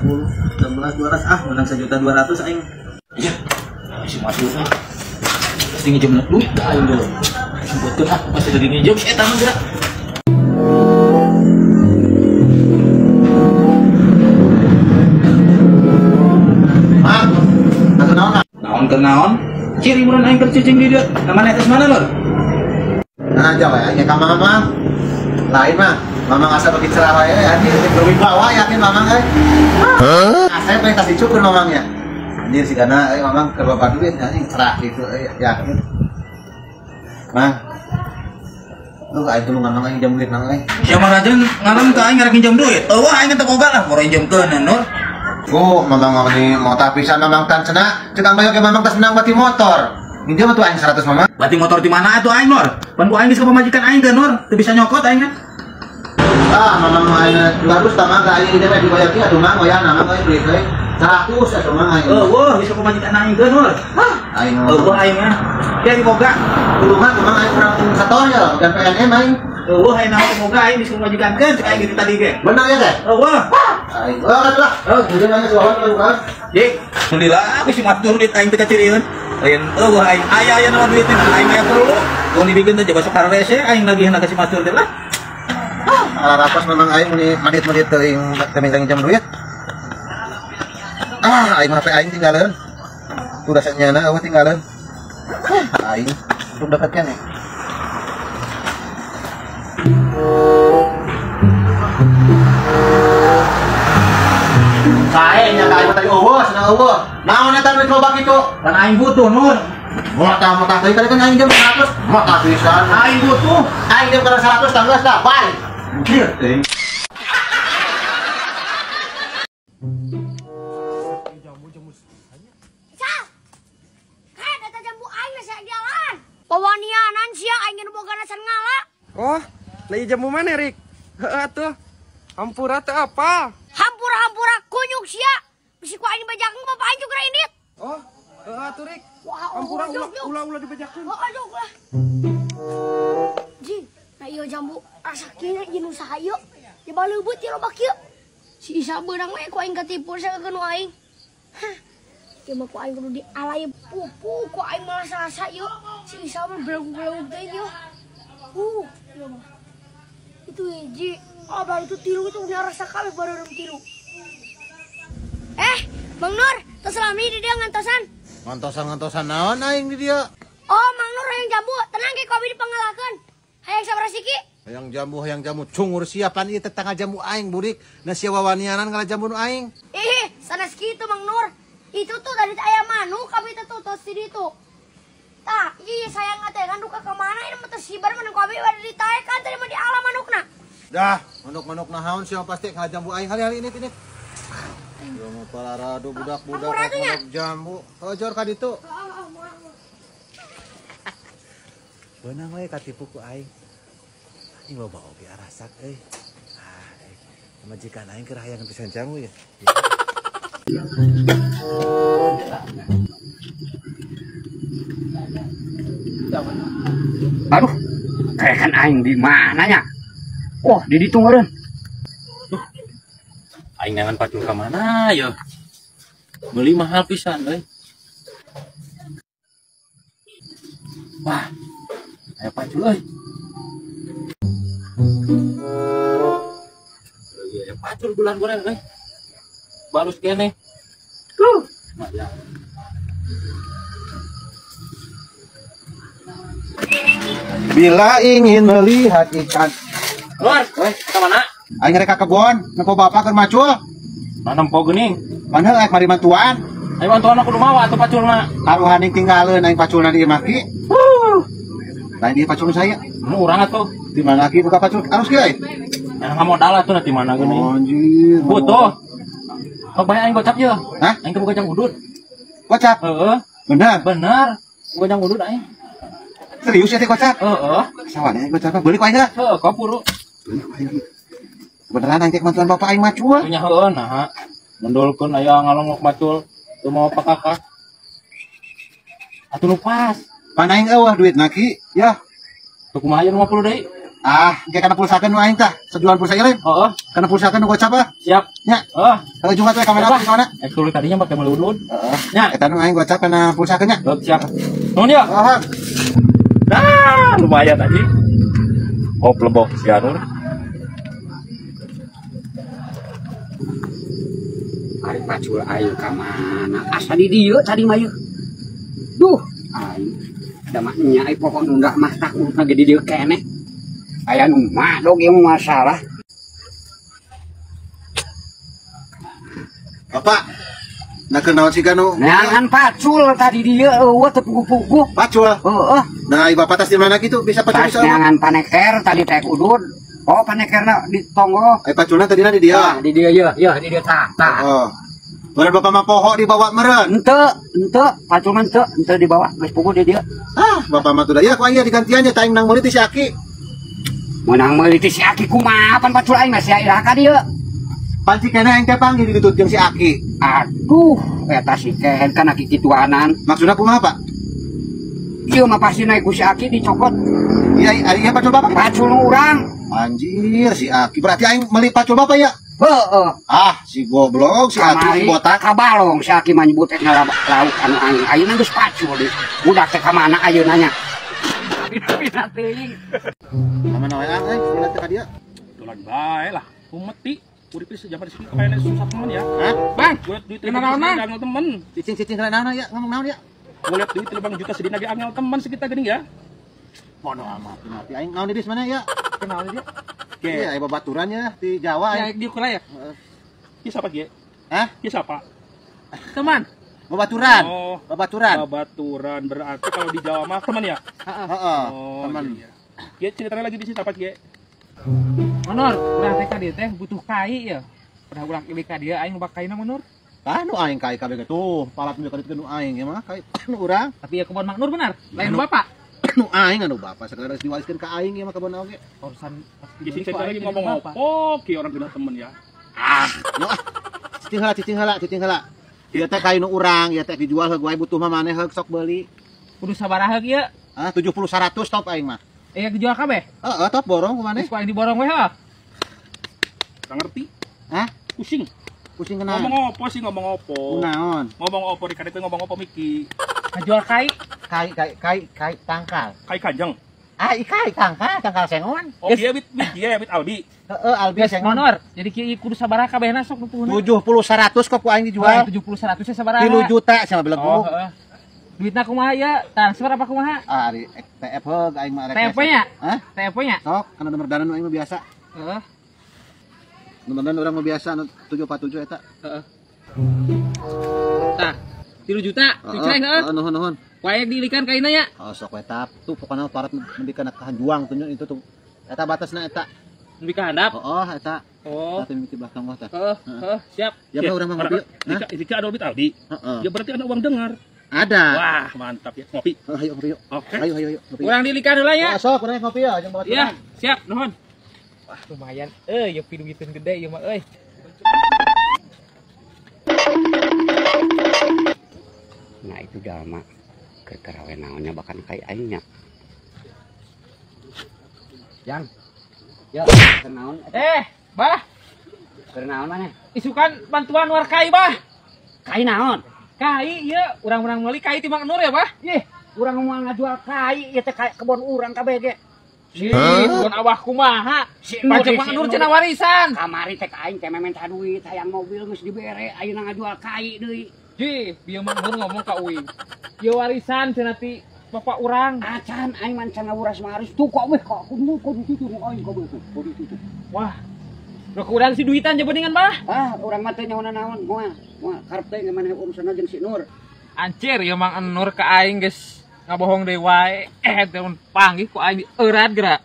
10, 11, 200. Ah, menang 1.200.000 aing. Iya. Si masuk ah. Pasti ngejem duit dah aing dulu. Sebutkeun ah, pasti tadi ngejem eta mah geura. Mak, atuh naon? Naon ke naon? Ciri meureun aing keur cicing di dieu. Namana eta mana lor? Nah, aja wae nya ka mama. Lain mah, mama asa bagi cerah wae anjir, berwibawa yakin mamang euy. Saya pengen kasih cukur mamangnya. Anjir si kana mamang keur bapak duit anjing cerah gitu yakin. Mah. Lu aing tulungan mamang jam duit nang euy. Siapa raja ngalam ka aing ngarek pinjam duit. Eueuh aing teh boga lah, boro pinjemkeun Nur. Oh, mamang ini mau tapisan mamang tan cenah, cek ang bayo ke mamang tas menang bati motor. Minjem atuh aing 100 mamang. Bati motor di mana atuh aing Nur? Pan ku aing geus ka pamajikan aing teh Nur, teu bisa nyokot aing. Ah, mamang aing harus tamang ka aing teh dibayar ki atuh mah ngoyan mamang euy duit euy. 100 atuh mah aing. Eueuh, bisa ka pamajikan aing teh Nur. Hah, aing eueuh aing mah. Kieu boga. tulungan mamang aing kurang satonya dan PNM aing. Eueuh aing naon boga aing bisa pamajikankeun cek aing gitu tadi ge. Bener ya teh? Eueuh. Aing. Oh, atuh. Oh, jadi nanya soal kan. Dik, alhamdulillah geus matur duit aing teh kacirieun. Lain eueuh aing aya naon duit teh aing aya perlu. Tong dibikin teh besok harese aing lagi hendak kasih matur teh lah. Ala rapas memang aing meni menit-menit teuing minta jam duit. Ah, aing HP aing tinggalin. Udah senyana eueuh tinggalin. Aing untuk dekat kan ya. Kayaknya kayak tadi eueuh, senang eueuh. Naon eta duit loba kitu? Kan aing butuh Nur. Motah tadi kan aing jam 100. Motah pisan. Aing butuh. Aing jam 100 tanggas dah, bye. Anjir teuing. Pawanianan sia aing nu boga nasan ngala. Oh, lagi jamu mana, Rik? Heeh tuh. Hampura teh apa? Hampura-hampura kunyuk sia. Bisi ku aing bajakeun bapak aing juga indit. Oh, heeh tuh, Rik. Wah, Hampura ulah dibajakeun. Oh, aduh lah. Jing, nah ieu jambu rasa kieu jeung usaha ieu. Ya baleubeut ya loba kieu. Si Isa beurang we ku aing katipu sakeun aing. Hah. Ieu mah ku aing kudu dialay pupu ku aing malah sasa ieu. Si Isa mah belug-belug teh ieu. Ieu mah. Itu hiji, abang itu tilu itu punya rasa kabeh bareureum tilu. Mang Nur, tos lami di dia ngantosan. Ngantosan naon aing di dia? Oh, Mang Nur yang jambu, tenang ge kopi dipangalakeun. Hayang sabaraha siki? Hayang jambu cungur siapan ieu tetangga jambu aing burik. Na sia wawanianan ngala jambu nu aing. Sanes kitu Mang Nur. Itu tuh dari aya manuk kami teh tos di ditu. Tah, ieu sayang teh kan duka ka mana ieu mah tersibar manuk kami bade ditaekan tadi mah di alam manukna. Dah, manuk-manuk nahaun sia pasti ngala jambu aing hari ini. Yo mah palarado budak-budak manuk jambu. Ojor ka ditu. Beunang we katipu ku aing. Aing loba oge arasak euy. Majikan aing keur hayang pisan jambu ya. Aduh, kayak kan aing di mananya? Wah, di ditu meureun. Aing nangan pacul ka mana ya? Beli mahal pisan euy. Wah. Aya pacul euy. Lagi aya pacul bulan goreng euy. Balus kene. Bila ingin melihat ikan. Nur, ka mana? Aing rek ka kebon, nempo bapak keur macul. Nampo geuning. Panheul aing mari mantuan. Ayo bantuan aku mawa atuh paculna. Aruhaning tinggalin aing paculna di maki. Lain dia pacul saya. Murah atuh. Di mana lagi buka pacul? Harus kieu. Yang modal atuh nanti mana geuning. Anjir. Butuh. Kok banyak aing gocap ya? Hah? Aing kebuka jang udut. Kocap. Heeh. Benar. Bener. Kebuka jang udut aing. Serius ya teh kocap? Heeh. Sawane aing kocap. Beulik wae da. Heeh, kau puru. Beneran aing teh mantuan bapak aing macul. Punya heeh nah. Mendulkeun aya ngalongok macul. Teu mau pakakak. Atuh nu pas. Pan aing eueuh duit naki. Ya. Teu kumaha 50 deui. Kayak karena pulsakan nu aing tah, sejuan pulsa ieu. Heeh. Karena pulsakan nu gocap ah. Siap. Nya. Heeh. Kalau Jumat we kamera di mana? Dulu tadinya pakai meludun. Heeh. Nya. Eta nu aing gocap karena pulsakan nya. Siap. Nuhun ya. Heeh. Nah, lumayan tadi. Kop lebok si Anur. Ari pacul aing ka mana? Asa di dieu tadi mah yeuh. Duh, aing da mah nya ai pokok nunda mah takutna ge di dieu keneh. Aya nu madog yang masalah. Bapak. Nah kenaon si Ganu? Neangan pacul tadi dieu eueuh teu puguh-puguh. Pacul. Heeh. Nah, ibu bapak tas di mana gitu? Bisa pacul Tas bisa. neangan paneker tadi teh udud. Oh, panekerna di tonggo. Paculna tadi di dia. Ah, di dieu yeuh, di dieu tah. Oh. Meureun bapak mah poho dibawa meureun. Ente, pacul mah ente dibawa geus puguh di dieu. Bapak mah tuh da. Ya ku aya digantiannya taing nang meuli ti si Aki. Menang meuli ti si Aki kumaha pan pacul aing masih ira ka dieu. Panci kena yang teh panggil ditutut jeung si Aki. Aduh, eta si kehen kana kikituanan. Maksudna kumaha, Pak? Ieu mah pasti naik ku si Aki dicokot. Iya pacul bapak. Pacul urang. Anjir si Aki. Berarti aing meuli pacul bapak ya? Heeh. Si goblok si Aki si botak. Kabalong si Aki mah nyebut etna lauk anu aing. Ayeuna geus pacul deui. Budak teh ka mana ayeuna nya? Pina teuing. Mana wae euy, ulah teh ka dia. Tulan bae lah. Umeti. Urip geus jaman sini kayaknya susah teman ya. Hah? Bang, gue duit angel temen. Cicing kana naon ya? Ngomong naon ya? Gue liat duit 5 juta sedina ge angel temen sekitar gini ya. Bodoh amat mati aing naon di mana ya? Kenal dia. Iya, aya babaturan ya di Jawa ya. Dia kurang ya? Dia siapa Ge? Hah? Dia siapa? Teman. Babaturan. Oh, Babaturan. babaturan berarti kalau di Jawa mah teman ya? Heeh. Oh, Teman. iya. Ge ceritanya lagi di sini apa Ge? Menur, urang teh ka dieu teh butuh kai ya. Pernah urang pilih ka dieu aing loba kaina menur. Nu aing kai kabeh tuh, palat nu kadit nu aing ya mah kai nu urang. Tapi ya kebon maknur benar. Lain bapak. Nu aing anu bapak segala diwariskeun ka aing ya mah kebon oge. Urusan Di sini saya lagi ngomong apa? Ki orang gede temen ya. Cicing heula. Ieu teh kai nu urang, ieu teh dijual heug wae butuh mah maneh heug sok beuli. Kudu sabaraha ge ieu. 70 100 top aing mah. Dijual kabeh. Heeh, top borong ku maneh. Geus ku aing diborong we ha. Enggak ngerti. Hah? Pusing. Pusing kenaan. Ngomong apa sih ngomong apa? Naon? Ngomong apa di kadek ngomong apa Miki? Ngajual kai. Kai tangkal. Kai kanjeng. Kai tangkal sengon. Oh, dia bit Albi. Heeh, Albi Biasa sengon. menur. Jadi kieu kudu sabaraha kabehna sok nutuhna. 70 100 kok ku aing dijual. 70 100 teh sabaraha? 3 juta sama bilang Oh, guru. heeh. Duitna kumaha ya? Transfer apa kumaha? Ari TF heug aing mah rek. TF nya? Hah? TF nya? Sok, kana nomor dana nu aing mah biasa. Heeh. Nomor dana urang mah biasa anu 747 eta. Heeh. Tah, 3 juta, cicreng heeh. Nuhun. Wae diilikan kaina nya. Oh, sok we tap. Tuh pokona parat mendikeun ka juang tunjuk itu tuh. Eta batasna eta. Nepi ka handap. Oh, eta. Oh. Tapi mimiti belakang tah. Heeh, siap. Ya mah urang mah ngopi. Hah? Jika ada duit Aldi, Heeh. ya berarti ada uang dengar. Ada. Wah, mantap ya. Ngopi. Ayo ngopi yuk. Oke. Ayo ngopi. Urang diilikan heula ya. Oh, sok urang ngopi ya, jeung bawa Iya, siap, nuhun. Wah, lumayan. Ya piduiteun gede ieu mah euy. Nah itu jalma keur we naonnya bahkan kai aingnya. Yang. Ya, keur naon? Bah, Keur naon maneh? isukan bantuan war kai, bah. Kai naon? Kai ieu urang-urang meuli kai ti Mang Nur ya, bah. Ih, urang mau ngajual kai ieu teh kebon urang kabeh ge. Bukan awah kumaha. Pajak Mang Nur cenah warisan. Kamari teh aing teh memen duit, hayang mobil geus dibere, ayeuna ngajual kai deui. Bieu Mang Nur ngomong ka uing. Ieu warisan cenah ti bapak urang. Acan aing man can ngawuras maris tuh kok weh kok kudu dicucu aing kok kudu dicucu. Wah. Rek urang si duitan jabeningan, bah. Urang mah teh nyawana naon, moal karep teh ngamane urusanna jeung si Nur. Ancir ieu Mang Nur ka aing geus ngabohong deui wae. Teh panggih ku aing eurat geura.